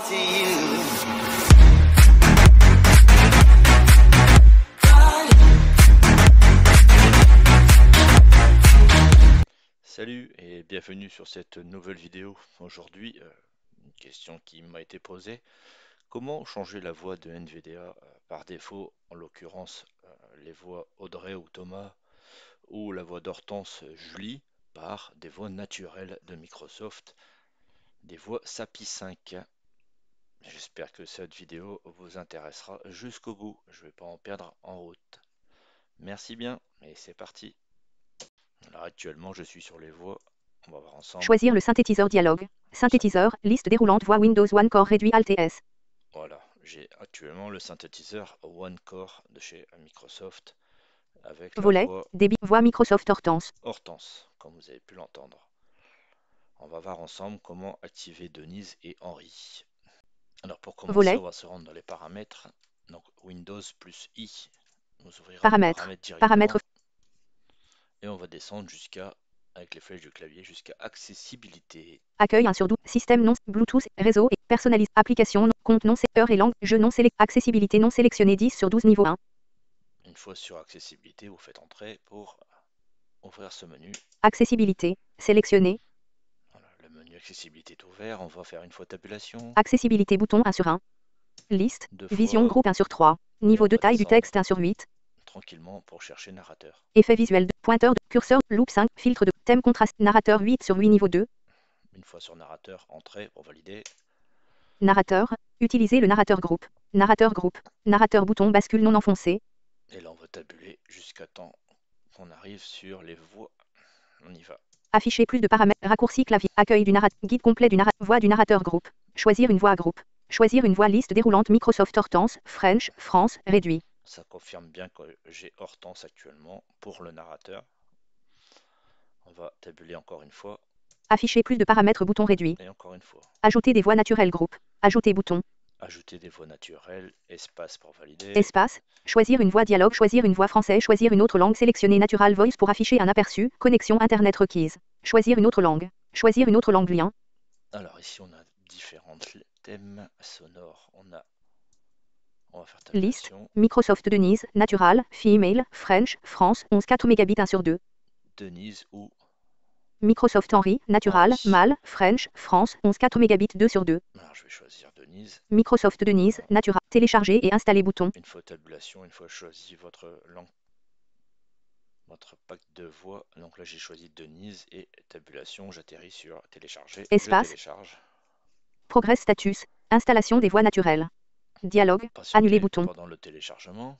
to you. Salut et bienvenue sur cette nouvelle vidéo. Aujourd'hui, une question qui m'a été posée. Comment changer la voix de NVDA par défaut, en l'occurrence les voix Audrey ou Thomas ou la voix d'Hortense Julie par des voix naturelles de Microsoft, des voix SAPI 5. J'espère que cette vidéo vous intéressera jusqu'au bout. Je ne vais pas en perdre en route. Merci bien et c'est parti. Alors actuellement je suis sur les voix. On va voir ensemble. Choisir le synthétiseur dialogue. Synthétiseur, liste déroulante voix Windows One Core réduit Alt S. Voilà, j'ai actuellement le synthétiseur One Core de chez Microsoft avec la Volet, voix débit, voix Microsoft Hortense. Hortense, comme vous avez pu l'entendre. On va voir ensemble comment activer Denise et Henri. Alors pour commencer, Volet, on va se rendre dans les paramètres. Donc Windows plus I nous ouvrira les paramètres, paramètres directement. paramètres, Et on va descendre jusqu'à, avec les flèches du clavier, jusqu'à accessibilité. accueil 1 sur 12, système non, Bluetooth, réseau et personnalise, application, compte non, heure et langue, jeu non sélectionné, accessibilité non sélectionné 10 sur 12 niveau 1. Une fois sur accessibilité, vous faites entrer pour ouvrir ce menu. Accessibilité, sélectionné. Voilà, le menu accessibilité est ouvert. On va faire une fois tabulation. Accessibilité bouton 1 sur 1. Liste, Deux vision fois. groupe 1 sur 3. Niveau on de va taille du descendre. texte 1 sur 8. Tranquillement pour chercher narrateur. Effet visuel de pointeur de curseur, loop 5, filtre de thème contraste, narrateur 8 sur 8 niveau 2. Une fois sur narrateur, entrée pour valider. Narrateur, utiliser le narrateur groupe. Narrateur groupe. Narrateur bouton bascule non enfoncé. Et là on va tabuler jusqu'à temps qu'on arrive sur les voix. On y va. Afficher plus de paramètres. Raccourci clavier. Accueil du narrateur. Guide complet du narrateur. Voix du narrateur groupe. Choisir une voix groupe. Choisir une voix liste déroulante Microsoft Hortense, French, France, réduit. Ça confirme bien que j'ai Hortense actuellement pour le narrateur. On va tabuler encore une fois. Afficher plus de paramètres bouton réduit. Et encore une fois. Ajouter des voix naturelles groupe. Ajouter bouton. Ajouter des voix naturelles. Espace pour valider. Espace. Choisir une voix dialogue. Choisir une voix français. Choisir une autre langue. Sélectionner Natural Voice pour afficher un aperçu. Connexion Internet requise. Choisir une autre langue. Choisir une autre langue lien. Alors ici on a différents thèmes sonores. On va faire Liste. tabulation. Microsoft Denise. Natural. Female. French. France. 11 4 mégabits 1 sur 2. Denise ou Microsoft Henri, Natural, Henri. Mâle, French, France, 11 4 mégabits 2 sur 2. Alors je vais choisir Denise. Microsoft Denise, Natural, télécharger et installer bouton. Une fois tabulation, une fois choisi votre langue, votre pack de voix. Donc là j'ai choisi Denise et tabulation, j'atterris sur télécharger. Espace. Je télécharge. Progress status, installation des voix naturelles. Dialogue, Patienter annuler bouton. pendant le téléchargement.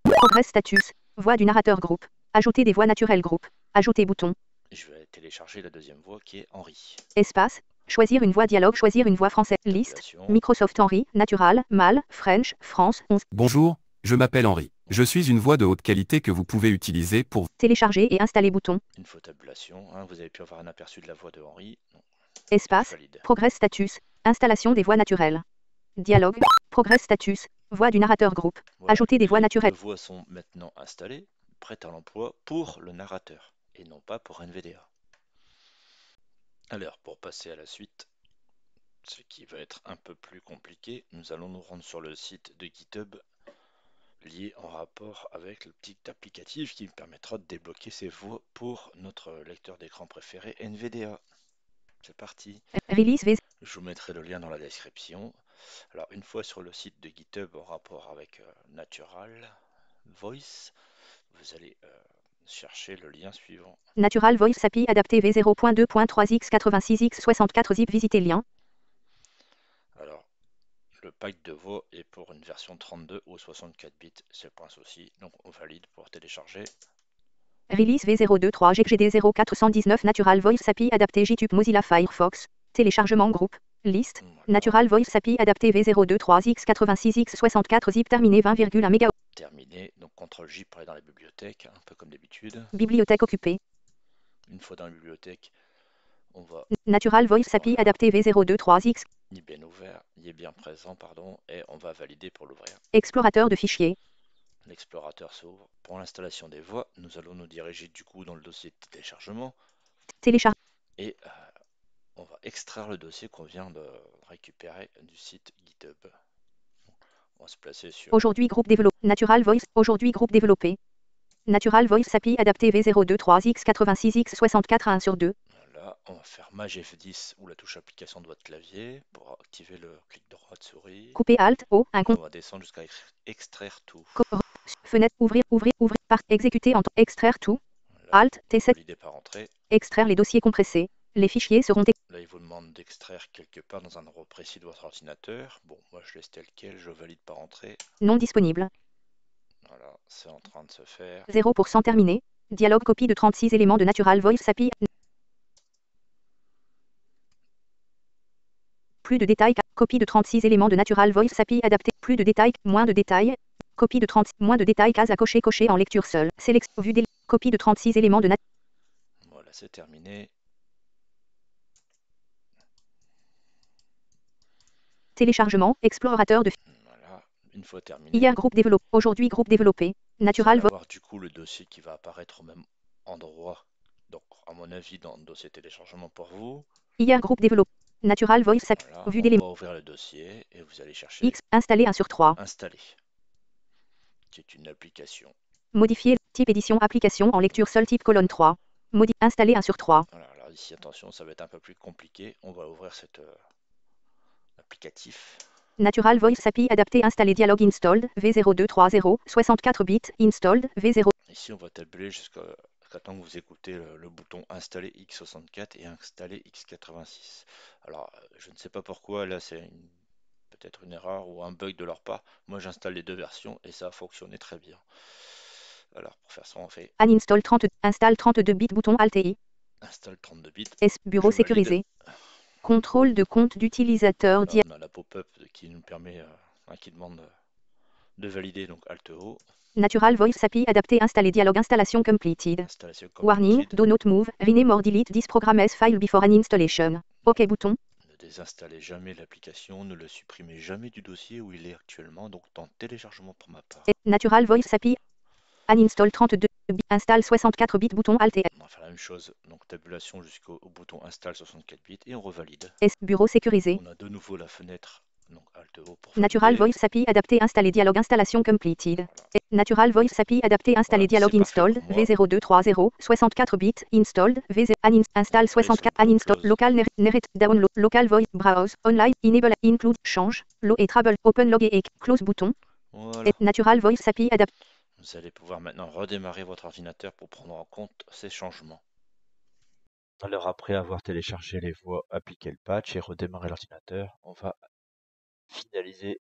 Progress status, voix du narrateur groupe. Ajouter des voix naturelles groupe. Ajouter bouton. Je vais télécharger la deuxième voix qui est Henri. Espace. Choisir une voix dialogue, choisir une voix française. Liste. Tabulation. Microsoft Henri, Natural, Mâle, French, France, 11. Bonjour, je m'appelle Henri. Je suis une voix de haute qualité que vous pouvez utiliser pour Télécharger et installer bouton. Une fois tabulation, hein, vous avez pu avoir un aperçu de la voix de Henri. Donc, Espace. je valide. Progress status, installation des voix naturelles. Dialogue. Progress status, voix du narrateur groupe. Voilà, Ajouter des voix les naturelles. deux voix sont maintenant installées, prêtes à l'emploi pour le narrateur et non pas pour NVDA. Alors, pour passer à la suite, ce qui va être un peu plus compliqué, nous allons nous rendre sur le site de GitHub lié en rapport avec le petit applicatif qui me permettra de débloquer ces voix pour notre lecteur d'écran préféré NVDA. C'est parti. Release V. Je vous mettrai le lien dans la description. Alors, une fois sur le site de GitHub en rapport avec Natural Voice, vous allez chercher le lien suivant. Natural Voice API adapté V0.2.3x86x64 zip visiter lien. Alors, le pack de voix est pour une version 32 ou 64 bits, c'est point aussi. Donc, on valide pour télécharger. Release V023 GGD 0419 Natural Voice API adapté JTuber Mozilla Firefox. Téléchargement groupe. Liste. Voilà. Natural Voice API adapté V023x86x64 zip terminé 20,1 MB. Terminé. Donc, CTRL-J pour aller dans la bibliothèque, un peu comme d'habitude. Bibliothèque occupée. Une fois dans la bibliothèque, on va... Natural Voice API Voilà. adapté V023x. Il est bien ouvert, il est bien présent, pardon, et on va valider pour l'ouvrir. Explorateur de fichiers. L'explorateur s'ouvre. Pour l'installation des voix, nous allons nous diriger du coup dans le dossier de téléchargement Télécharge. et on va extraire le dossier qu'on vient de récupéré du site GitHub. On va se placer sur... Aujourd'hui groupe développé. Natural Voice. Aujourd'hui groupe développé. Natural Voice API adapté V023X86X64 1/2. Voilà, on va faire Maj F10 ou la touche application de votre clavier pour activer le clic droit de souris. Couper Alt O. Un On compte. va descendre jusqu'à extraire tout. Fenêtre. Ouvrir. Par exécuter en extraire tout. Voilà, Alt T7. valider par entrée. Extraire les dossiers compressés. Les fichiers seront Là, il vous demande d'extraire quelque part dans un endroit précis de votre ordinateur. Bon, moi je laisse tel quel, je valide par entrée. non disponible. Voilà, c'est en train de se faire. 0% terminé. Dialogue copie de 36 éléments de Natural Voice API. Plus de détails. Copie de 36 éléments de Natural Voice API adapté. Plus de détails. Moins de détails. Copie de 36. Moins de détails. Case à cocher. Cocher en lecture seule. Sélection. Vue des. Copie de 36 éléments de Natural. Voilà, c'est terminé. Téléchargement. Explorateur de. Voilà, une fois terminé. Hier groupe développé. Aujourd'hui groupe développé. Natural Vous allez Voice. avoir du coup le dossier qui va apparaître au même endroit. Donc, à mon avis, dans le dossier téléchargement pour vous. Hier groupe développé. Natural Voice API. Voilà, Vue on d'éléments. va ouvrir le dossier et vous allez chercher X. Installer 1/3. Installer, qui est une application. Modifier. Type édition application en lecture seule type colonne 3. Installer 1/3. Voilà, alors ici, attention, ça va être un peu plus compliqué. On va ouvrir cet applicatif. Natural Voice API adapté installé dialogue installed V0230 64 bits installed V0. Ici, on va tabler jusqu'à temps que vous écoutez le bouton installer x64 et installer x86. Alors, je ne sais pas pourquoi, là c'est peut-être une erreur ou un bug de leur part. Moi, j'installe les deux versions et ça a fonctionné très bien. Alors, pour faire ça, on fait Uninstall 30. Installe 32 bits bouton Alt et I. installe 32 bits. S. Bureau Je valide. sécurisé. Contrôle de compte d'utilisateur. Là, on a la pop-up qui nous permet, qui demande de valider, donc Alt O. Natural Voice API adapté installé dialogue installation completed. Installation Warning, completed. do not move, rename or delete this program as file before an installation. OK bouton. Ne désinstallez jamais l'application, ne le supprimez jamais du dossier où il est actuellement, donc dans téléchargement pour ma part. Natural Voice API. Uninstall 32 bits. Installe 64 bits bouton Alt et On va faire la même chose, donc tabulation jusqu'au bouton install 64 bits et on revalide. S. Bureau sécurisé. On a de nouveau la fenêtre, donc Alt O pour Natural valider. Voice API adapté installé dialogue installation completed. Natural Voice API adapté installé Voilà, dialogue c'est parfait installed pour moi. V0230 64 bits installed install 64 uninstall close. local narrate download local voice browse online enable include change low et trouble open log et close bouton. Voilà. Natural Voice API adapté. Vous allez pouvoir maintenant redémarrer votre ordinateur pour prendre en compte ces changements. Alors après avoir téléchargé les voix, appliqué le patch et redémarrer l'ordinateur, on va finaliser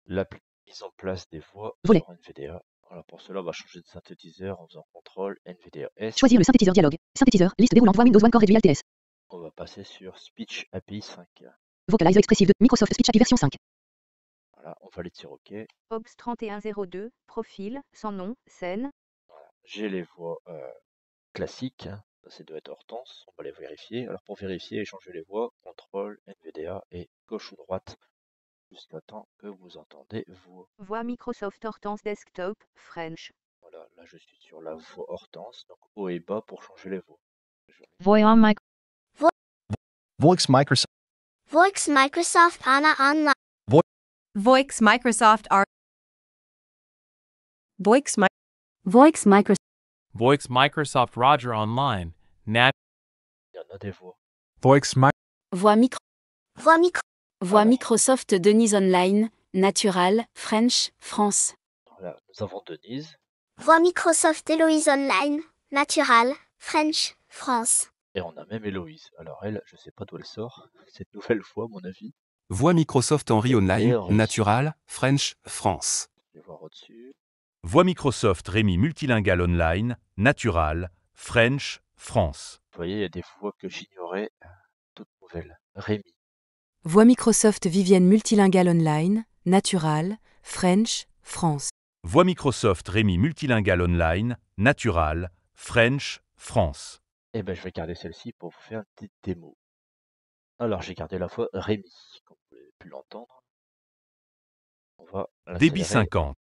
la mise en place des voix Volet. sur NVDA. Alors pour cela, on va changer de synthétiseur en faisant CTRL NVDA S. Choisir le synthétiseur dialogue. Synthétiseur liste déroulante voix Windows One Core réduit Alt S. On va passer sur Speech API 5. Vocalizer expressive de Microsoft Speech API version 5. Voilà, on valide sur OK. OBS 3102 profil sans nom scène. Voilà. J'ai les voix classiques. Hein. Ça doit être Hortense. On va les vérifier. Alors pour vérifier et changer les voix, CTRL NVDA et gauche ou droite jusqu'à temps que vous entendez Voix Microsoft Hortense Desktop French. Voilà, là je suis sur la voix Hortense, donc haut et bas pour changer les voix. Voix Microsoft. Voix Microsoft Anna Online. Voix Microsoft R. Voix Microsoft. Voix Microsoft Roger Online. Nat. Il y en a des voix. Voix Voix Micro. Voix Alors. Microsoft Denise Online. Natural. French. France. Voilà, nous avons Denise Voix Microsoft Héloïse Online. Natural. French. France. et on a même Héloïse. Alors elle, je sais pas d'où elle sort, cette nouvelle voix à mon avis. Voix Microsoft Henry Online, Henry. Natural, French, France. Je vais voir au-dessus. Voix Microsoft Rémi Multilingual Online, Natural, French, France. Vous voyez, il y a des voix que j'ignorais, toutes nouvelles. Rémi. Voix Microsoft Vivienne Multilingual Online, Natural, French, France. Voix Microsoft Rémi Multilingual Online, Natural, French, France. Eh ben, je vais garder celle-ci pour vous faire une petite démo. Alors, j'ai gardé la voix Rémi, comme vous avez pu l'entendre. On va Débit l'accélérer. 50.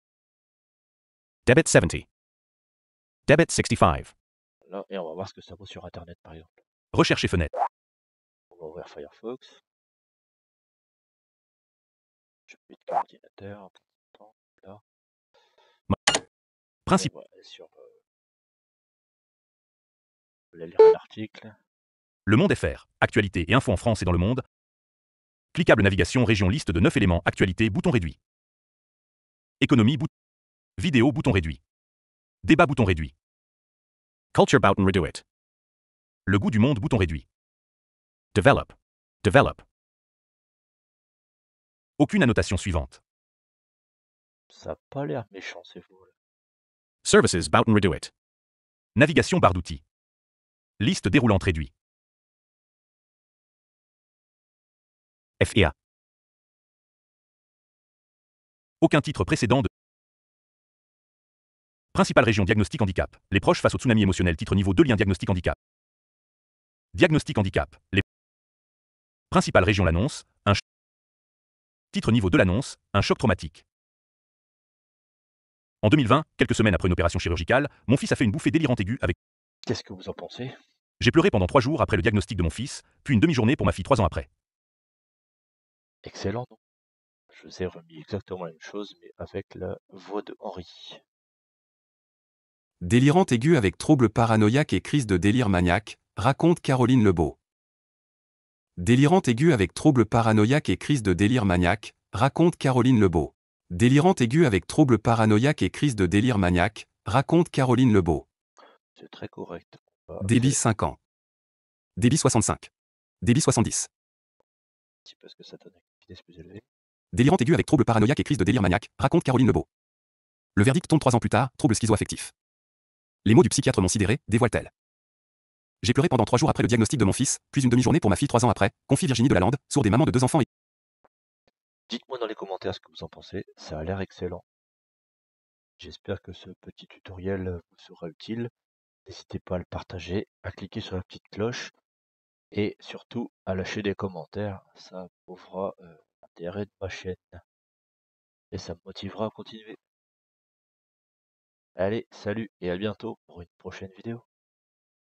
Debit 70. Debit 65. Là, et on va voir ce que ça vaut sur Internet, par exemple. Rechercher fenêtre. On va ouvrir Firefox. vite l'ordinateur. Là. Principe. Ouais, je vais lire un article. Le Monde FR. Actualité et info en France et dans le monde. Cliquable navigation région liste de 9 éléments. Actualité bouton réduit. Économie bouton. Vidéo bouton réduit. Débat bouton réduit. Culture button reduit. Le goût du monde bouton réduit. Develop. Develop. Aucune annotation suivante. Ça n'a pas l'air méchant, c'est faux. Là. Services button reduit. Navigation barre d'outils. Liste déroulante réduit. FEA. Aucun titre précédent de Principale région diagnostic handicap. Les proches face au tsunami émotionnel. Titre niveau 2 lien diagnostic handicap. Diagnostic handicap. Les principales régions l'annonce. Titre niveau 2 l'annonce. Un choc traumatique. En 2020, quelques semaines après une opération chirurgicale, mon fils a fait une bouffée délirante aiguë avec. Qu'est-ce que vous en pensez? J'ai pleuré pendant 3 jours après le diagnostic de mon fils, puis une demi-journée pour ma fille 3 ans après. Excellent, non? Je vous ai remis exactement la même chose, mais avec la voix de Henri. Délirante aiguë avec trouble paranoïaque et crise de délire maniaque, raconte Caroline Lebeau. Délirante aiguë avec trouble paranoïaque et crise de délire maniaque, raconte Caroline Lebeau. Délirante aiguë avec trouble paranoïaque et crise de délire maniaque, raconte Caroline Lebeau. C'est très correct. Débit 5 ans. Débit 65. Débit 70. Parce que ça donne une vitesse plus élevée. Délirante aiguë avec trouble paranoïaque et crise de délire maniaque, raconte Caroline Lebeau. Le verdict tombe 3 ans plus tard, trouble schizoaffectif. Les mots du psychiatre m'ont sidéré, dévoile-t-elle. J'ai pleuré pendant 3 jours après le diagnostic de mon fils, puis une demi-journée pour ma fille 3 ans après, confie Virginie de Lalande, sourde et maman de 2 enfants et... Dites-moi dans les commentaires ce que vous en pensez, ça a l'air excellent. J'espère que ce petit tutoriel vous sera utile. N'hésitez pas à le partager, à cliquer sur la petite cloche et surtout à lâcher des commentaires. Ça prouvera l'intérêt de ma chaîne et ça me motivera à continuer. Allez, salut et à bientôt pour une prochaine vidéo.